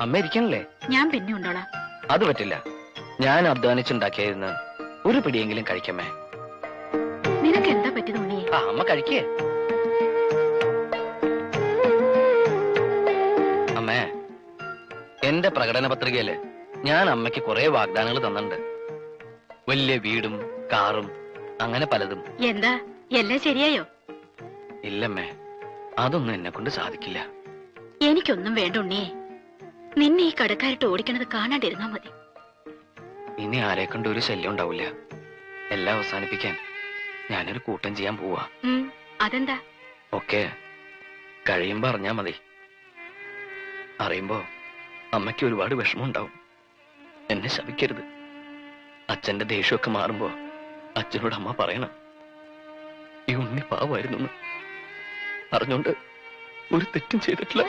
അമ്മ ഇരിക്കണല്ലേ? ഞാൻ പിന്നെ ഉണ്ടോളാം. അത് പറ്റില്ല. ഞാൻ അധ്വാനിച്ചുണ്ടാക്കിയായിരുന്നു ഒരു പിടിയെങ്കിലും കഴിക്കമ്മേ. നിനക്ക് എന്താ പറ്റിയത് ഉണ്ണിയെ? അമ്മ കഴിക്കേ. അമ്മേ, എന്റെ പ്രകടന പത്രികയില് ഞാൻ അമ്മയ്ക്ക് കുറെ വാഗ്ദാനങ്ങൾ തന്നിട്ടുണ്ട്. വലിയ വീടും കാറും അങ്ങനെ പലതും. എന്താ എല്ലാം ശരിയായോ? ഇല്ലമ്മേ, അതൊന്നും എന്നെ കൊണ്ട് സാധിക്കില്ല. എനിക്കൊന്നും വേണ്ട ഉണ്ണിയെ. നിന്നെ ഈ കടക്കാരിട്ട് ഓടിക്കണത് കാണാണ്ടിരുന്നാ മതി. ഇനി ആരെ കൊണ്ട് ഒരു ശല്യം ഉണ്ടാവില്ല. എല്ലാം അവസാനിപ്പിക്കാൻ ഞാനൊരു കൂട്ടം ചെയ്യാൻ പോവാ. അതെന്താ? ഒക്കെ കഴിയുമ്പോ അറിഞ്ഞാ മതി. അറിയുമ്പോ അമ്മയ്ക്ക് ഒരുപാട് വിഷമം ഉണ്ടാവും. എന്നെ ശപിക്കരുത്. അച്ഛന്റെ ദേഷ്യമൊക്കെ മാറുമ്പോ അച്ഛനോട് അമ്മ പറയണം, ഈ ഉണ്ണി പാവമായിരുന്നു. അറിഞ്ഞോണ്ട് ഒരു തെറ്റും ചെയ്തിട്ടില്ല.